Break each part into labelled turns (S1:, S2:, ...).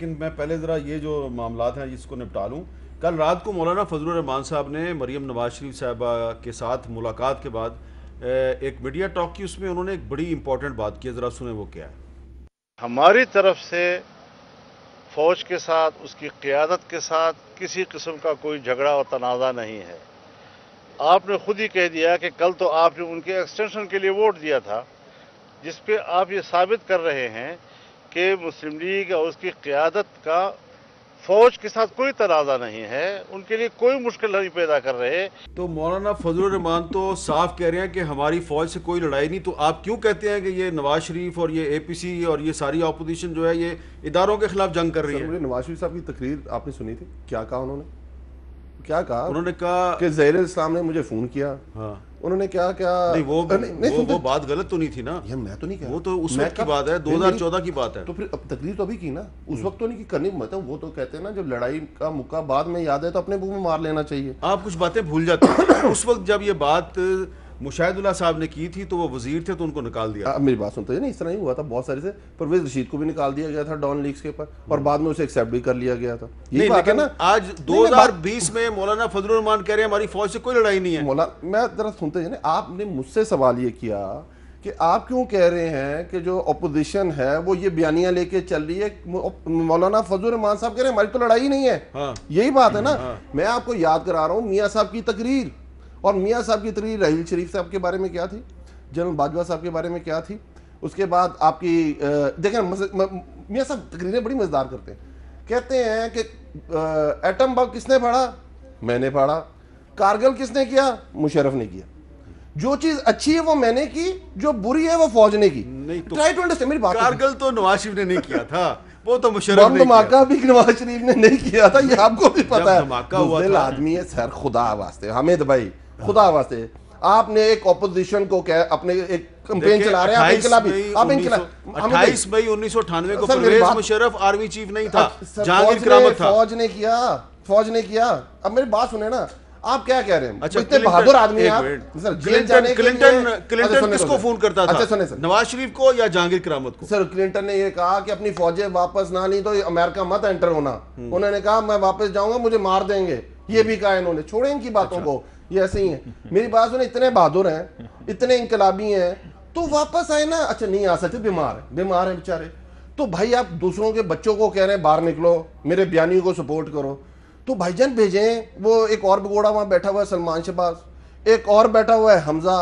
S1: लेकिन मैं पहले ज़रा ये जो मामलात हैं इसको निपटा लूँ। कल रात को मौलाना फजलुर रहमान साहब ने मरीम नवाज शरीफ साहबा के साथ मुलाकात के बाद एक मीडिया टॉक की, उसमें उन्होंने एक बड़ी इंपॉर्टेंट बात की, ज़रा सुने वो क्या है।
S2: हमारी तरफ से फौज के साथ, उसकी क़ियादत के साथ किसी किस्म का कोई झगड़ा और तनाज़ा नहीं है। आपने खुद ही कह दिया कि कल तो आपने उनके एक्सटेंशन के लिए वोट दिया था, जिस पे आप ये साबित कर रहे हैं कि मुस्लिम लीग और उसकी क़ियादत का फौज के साथ कोई तनाज़ा नहीं है, उनके लिए कोई मुश्किल नहीं पैदा कर रहे।
S1: तो मौलाना फजलुर रहमान तो साफ कह रहे हैं कि हमारी फौज से कोई लड़ाई नहीं, तो आप क्यों कहते हैं कि ये नवाज शरीफ और ये APC और ये सारी अपोजिशन जो है ये इदारों के खिलाफ जंग कर रही है?
S3: मुझे नवाज शरीफ साहब की तकरीर आपने सुनी थी, क्या कहा उन्होंने? क्या कहा?
S1: उन्होंने कहा
S3: कि ज़हीर इस्लाम ने मुझे फोन किया।
S1: हाँ,
S3: उन्होंने क्या क्या
S1: नहीं वो बात गलत तो नहीं थी ना?
S3: ये मैं तो नहीं कह रहा,
S1: वो तो उस वक्त की बात है, 2014 की बात है।
S3: तो फिर अब तकरीर तो अभी की ना, उस वक्त तो नहीं की करनी। मतलब वो तो कहते हैं ना, जब लड़ाई का मुक्का बाद में याद है तो अपने मुंह में मार लेना चाहिए।
S1: आप कुछ बातें भूल जाते हैं। उस वक्त जब ये बात मुशाहिदुल्लाह साहब ने की थी तो वो वजीर थे, तो उनको निकाल दिया।
S3: मेरी बात सुनते नहीं, इस तरह ही हुआ था बहुत सारे से। परवेज रशीद को भी निकाल दिया गया था डॉन लीग्स के ऊपर, और बाद में उसे एक्सेप्ट भी कर लिया गया था। यही बात है ना।
S1: आज 2020 में मौलाना फजलुर रहमान कह रहे हैं हमारी फौज से कोई लड़ाई नहीं है।
S3: मौला मैं जरा सुनते हैं, आपने मुझसे सवाल ये किया कि आप क्यों कह रहे हैं कि जो अपोजिशन है वो ये बयानियां लेके चल रही है। मौलाना फजलुर रहमान साहब कह रहे हैं हमारी तो लड़ाई नहीं है।
S1: हाँ।
S3: यही बात है ना। मैं आपको याद करा रहा हूँ मियाँ साहब की तकरीर, और मियाँ साहब की तकरीर रहील शरीफ साहब के बारे में क्या थी, जनरल बाजवा साहब के बारे में क्या थी। उसके बाद आपकी देखें मियाँ साहब तकरीरें बड़ी मजेदार करते हैं। कहते हैं कि एटम बम किसने फाड़ा? मैंने फाड़ा। कारगिल किसने किया? मुशर्रफ ने किया। जो चीज अच्छी है वो मैंने की, जो बुरी है वो फौज ने की।
S1: नहीं तो
S3: ट्राई टू अंडरस्टैंड मेरी बात।
S1: कारगिल तो नवाज शरीफ ने नहीं किया था, वो तो मुशर्रफ ने
S3: धमाका भी नवाज शरीफ ने नहीं किया था, ये आपको भी पता है।
S1: धमाका हुआ था।
S3: आदमी है सर, खुदा वास्ते हामिद भाई, खुदा वास्ते आपने एक ऑपोजिशन को क्या अपने एक कैंपेन चला रहे हैं।
S1: 28 मई 1998 को परवेज मुशर्रफ आर्मी चीफ नहीं था, जहांगीर करामत था।
S3: फौज ने किया, फौज ने किया। अब मेरी बात सुने ना, आप क्या कह रहे हैं?
S1: अच्छा,
S3: इतने बहादुर आदमी हैं आप। सर
S1: क्लिंटन किसको फोन करता था?
S3: अच्छा सुने सर,
S1: नवाज शरीफ को या जहांगीर करामत को?
S3: सर क्लिंटन ने ये कहा कि अपनी फौजें वापस ना ली तो अमेरिका मत एंटर होना। उन्होंने कहा मैं वापस जाऊंगा मुझे मार देंगे, ये भी कहा इन्होंने। छोड़े इनकी बातों को, ये ऐसे ही है। मेरी बात सुने, इतने बहादुर हैं, इतने इनकलाबी हैं, तो वापस आए ना। अच्छा नहीं आ सकते, बीमार है बेचारे। तो भाई आप दूसरों के बच्चों को कह रहे हैं बाहर निकलो, मेरे बयानियों को सपोर्ट करो, तो भाईजान भेजें। वो एक और बगोड़ा वहां बैठा हुआ है सलमान शहबाज, एक और बैठा हुआ है हमजा,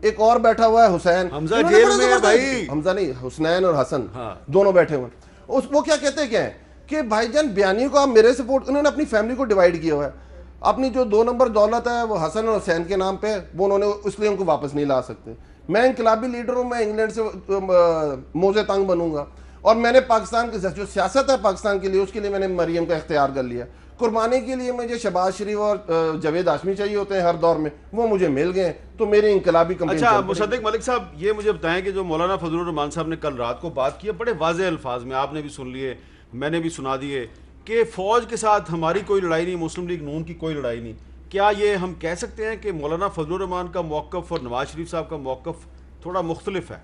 S3: एक और बैठा हुआ है हुसैन।
S1: हमजा जेल में है भाई।
S3: हमजा नहीं, हुसैन और हसन,
S1: हाँ।
S3: दोनों बैठे हुए हैं। वो क्या कहते हैं, क्या है कि भाईजान बयानियों को आप मेरे सपोर्ट। उन्होंने अपनी फैमिली को डिवाइड किया हुआ है। अपनी जो 2 नंबर दौलत है वो हसन और हुसैन के नाम पे, वो उन्होंने इसलिए उनको वापस नहीं ला सकते। मैं इनकलाबी लीडर हूं, मैं इंग्लैंड से मोजे तंग बनूंगा, और मैंने पाकिस्तान की जो सियासत है पाकिस्तान के लिए, उसके लिए मैंने मरियम का इख्तियार कर लिया। कुर्बानी के लिए मुझे शहबाज शरीफ और जावेद हाशमी चाहिए होते हैं हर दौर में, वो मुझे मिल गए, तो मेरे इनकलाबी कंपेन।
S1: अच्छा मुसद्दिक मलिक साहब, ये मुझे बताएं कि जो मौलाना फजलुर रहमान साहब ने कल रात को बात की है, बड़े वाज़ेह अल्फाज में, आपने भी सुन लिए, मैंने भी सुना दिए, कि फौज के साथ हमारी कोई लड़ाई नहीं, मुस्लिम लीग नून की कोई लड़ाई नहीं। क्या ये हम कह सकते हैं कि मौलाना फजलुर रहमान का मौक़िफ़ और नवाज शरीफ साहब का मौक़िफ़ थोड़ा मुख्तलिफ है?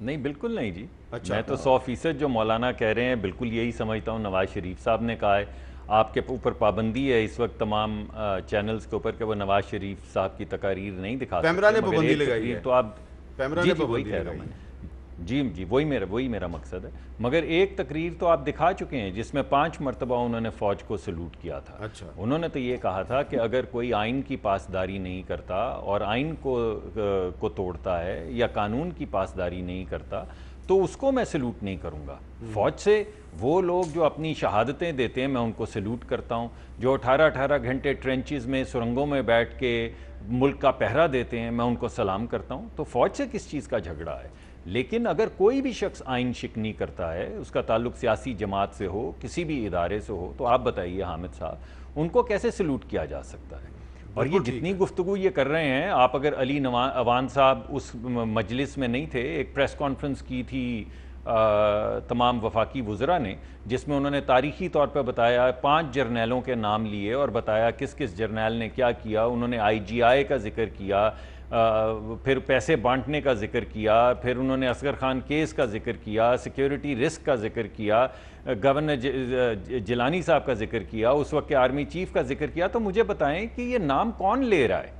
S4: नहीं, बिल्कुल नहीं जी।
S1: अच्छा,
S4: मैं तो 100% जो मौलाना कह रहे हैं बिल्कुल यही समझता हूँ। नवाज शरीफ साहब ने कहा है, आपके ऊपर पाबंदी है इस वक्त तमाम चैनल्स के ऊपर कि वो नवाज शरीफ साहब की तकारीर नहीं दिखा सकते।
S1: पैमरा ने पाबंदी लगाई है,
S4: तो आप
S1: पैमरा ने पाबंदी लगाई है।
S4: जी वही मेरा मकसद है। मगर एक तकरीर तो आप दिखा चुके हैं जिसमें 5 मरतबा उन्होंने फ़ौज को सलूट किया था।
S1: अच्छा।
S4: उन्होंने तो ये कहा था कि अगर कोई आइन की पासदारी नहीं करता और आइन को तोड़ता है या कानून की पासदारी नहीं करता तो उसको मैं सलूट नहीं करूँगा। फ़ौज से वो लोग जो अपनी शहादतें देते हैं मैं उनको सलूट करता हूँ, जो 18-18 घंटे ट्रेंचेस में सुरंगों में बैठ के मुल्क का पहरा देते हैं मैं उनको सलाम करता हूँ। तो फ़ौज से किस चीज़ का झगड़ा है? लेकिन अगर कोई भी शख्स आइन शिकनी करता है, उसका ताल्लुक सियासी जमात से हो, किसी भी इदारे से हो, तो आप बताइए हामिद साहब, उनको कैसे सलूट किया जा सकता है? और ये जितनी गुफ्तगू ये कर रहे हैं, आप अगर अली अवान साहब उस मजलिस में नहीं थे, एक प्रेस कॉन्फ्रेंस की थी तमाम वफाकी वज़रा ने, जिसमें उन्होंने तारीख़ी तौर पर बताया, 5 जर्नैलों के नाम लिए और बताया किस किस जर्नैल ने क्या किया। उन्होंने IGI का जिक्र किया, फिर पैसे बांटने का जिक्र किया, फिर उन्होंने असगर खान केस का जिक्र किया, सिक्योरिटी रिस्क का जिक्र किया, गवर्नर जिलानी साहब का जिक्र किया, उस वक्त के आर्मी चीफ का जिक्र किया। तो मुझे बताएं कि ये नाम कौन ले रहा है?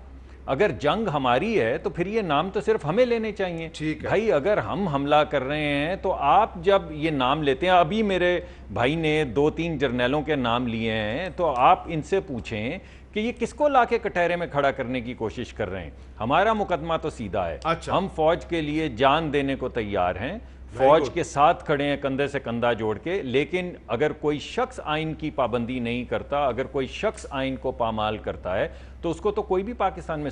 S4: अगर जंग हमारी है तो फिर ये नाम तो सिर्फ हमें लेने चाहिए।
S1: ठीक है
S4: भाई, अगर हम हमला कर रहे हैं तो आप जब ये नाम लेते हैं, अभी मेरे भाई ने 2-3 जर्नैलों के नाम लिए हैं, तो आप इनसे पूछें कि ये किसको लाके कटहरे में खड़ा करने की कोशिश कर रहे हैं। हमारा मुकदमा तो सीधा है।
S1: अच्छा।
S4: हम फौज के लिए जान देने को तैयार हैं, फौज के साथ खड़े हैं कंधे से कंधा जोड़ के। लेकिन अगर कोई शख्स आइन की पाबंदी नहीं करता, अगर कोई शख्स आइन को पामाल करता है, तो उसको तो कोई भी पाकिस्तान में